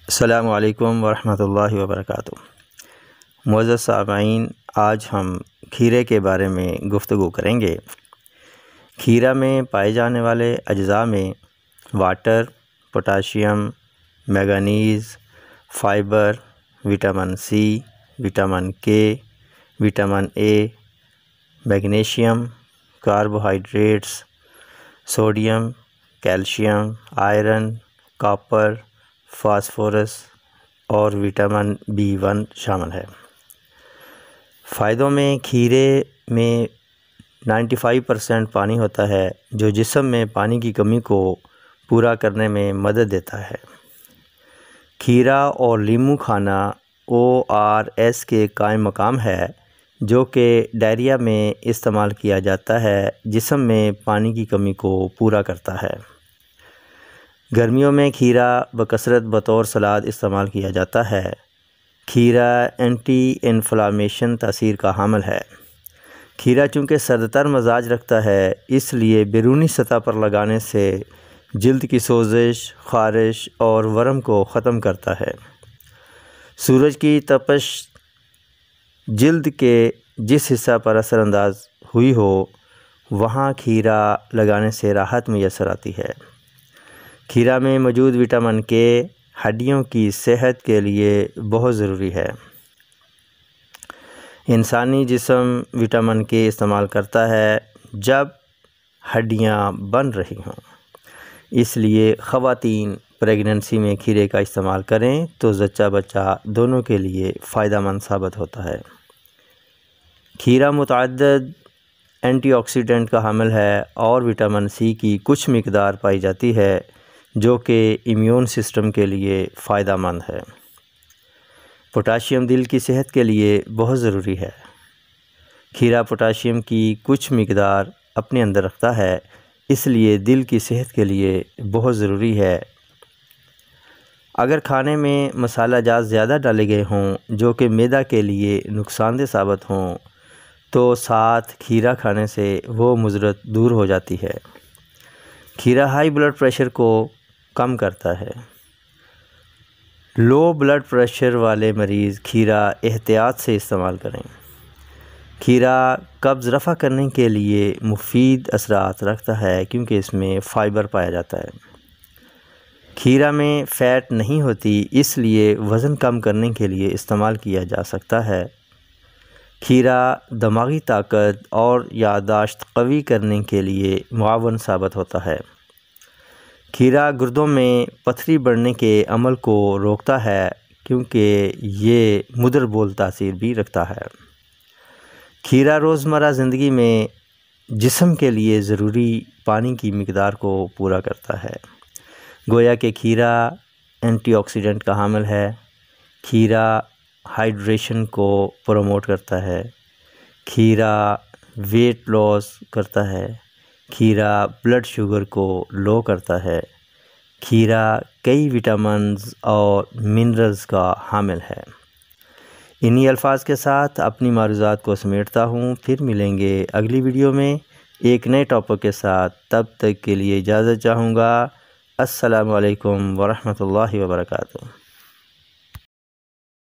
السلام علیکم ورحمۃ اللہ وبرکاتہ۔ معزز سامعین، آج ہم کھیرے کے بارے میں گفتگو کریں گے۔ کھیرا میں پائے جانے والے اجزاء میں water, potassium, manganese, fibre, vitamin C, vitamin K, vitamin A, magnesium, carbohydrates, sodium, calcium, iron, copper, phosphorus اور وٹامن B1 شامل ہے۔ فائدوں میں کھیرے میں 95% پانی ہوتا ہے جو جسم میں پانی کی کمی کو پورا کرنے میں مدد دیتا ہے۔ کھیرا اور لیموں کھانا ORS کے قائم مقام ہے جو کہ ڈائریا میں استعمال کیا جاتا ہے، جسم میں پانی کی کمی کو پورا کرتا ہے۔ گرمیوں میں کھیرا بکثرت بطور سلاد استعمال کیا جاتا ہے۔ کھیرا اینٹی انفلامیشن تاثیر کا حامل ہے۔ کھیرا چونکہ سرد تر مزاج رکھتا ہے، اس لیے بیرونی سطح پر لگانے سے جلد کی سوزش، خارش اور ورم کو ختم کرتا ہے۔ سورج کی تپش جلد کے جس حصہ پر اثر انداز ہوئی ہو وہاں کھیرا لگانے سے راحت میسر آتی ہے۔ کھیرا میں موجود وٹامن کے ہڈیوں کی صحت کے لیے بہت ضروری ہے۔ انسانی جسم وٹامن کے استعمال کرتا ہے جب ہڈیاں بن رہی ہوں، اس لیے خواتین پریگننسی میں کھیرے کا استعمال کریں تو زچہ بچہ دونوں کے لیے فائدہ مند ثابت ہوتا ہے۔ کھیرا متعدد اینٹی آکسیڈنٹ کا حامل ہے اور وٹامن سی کی کچھ مقدار پائی جاتی ہے جو کہ امیون سسٹم کے لیے فائدہ مند ہے۔ پوٹاشیم دل کی صحت کے لیے بہت ضروری ہے۔ کھیرا پوٹاشیم کی کچھ مقدار اپنے اندر رکھتا ہے، اس لیے دل کی صحت کے لیے بہت ضروری ہے۔ اگر کھانے میں مسالہ جات زیادہ ڈالے گئے ہوں جو کہ معدہ کے لیے نقصان دہ ثابت ہوں تو ساتھ کھیرا کھانے سے وہ مضرت دور ہو جاتی ہے۔ کھیرا ہائی بلڈ پریشر کو کم کرتا ہے۔ لو بلڈ پریشر والے مریض کھیرا احتیاط سے استعمال کریں۔ کھیرا قبض رفع کرنے کے لیے مفید اثرات رکھتا ہے کیونکہ اس میں فائبر پایا جاتا ہے۔ کھیرا میں فیٹ نہیں ہوتی، اس لیے وزن کم کرنے کے لیے استعمال کیا جا سکتا ہے۔ کھیرا دماغی طاقت اور یادداشت قوی کرنے کے لیے معاون ثابت ہوتا ہے۔ کھیرا گردوں میں پتھری بڑھنے کے عمل کو روکتا ہے کیونکہ یہ مضر بول تاثیر بھی رکھتا ہے۔ کھیرا روزمرہ زندگی میں جسم کے لیے ضروری پانی کی مقدار کو پورا کرتا ہے۔ گویا کہ کھیرا اینٹی آکسیڈنٹ کا حامل ہے۔ کھیرا ہائیڈریشن کو پروموٹ کرتا ہے۔ کھیرا ویٹ لاس کرتا ہے۔ کھیرا بلڈ شوگر کو لو کرتا ہے۔ کھیرا کئی وٹامنز اور منرلز کا حامل ہے۔ انہی الفاظ کے ساتھ اپنی معروضات کو سمیٹتا ہوں، پھر ملیں گے اگلی ویڈیو میں ایک نئے ٹاپک کے ساتھ۔ تب تک کے لیے اجازت چاہوں گا۔ السلام علیکم ورحمۃ اللہ وبرکاتہ۔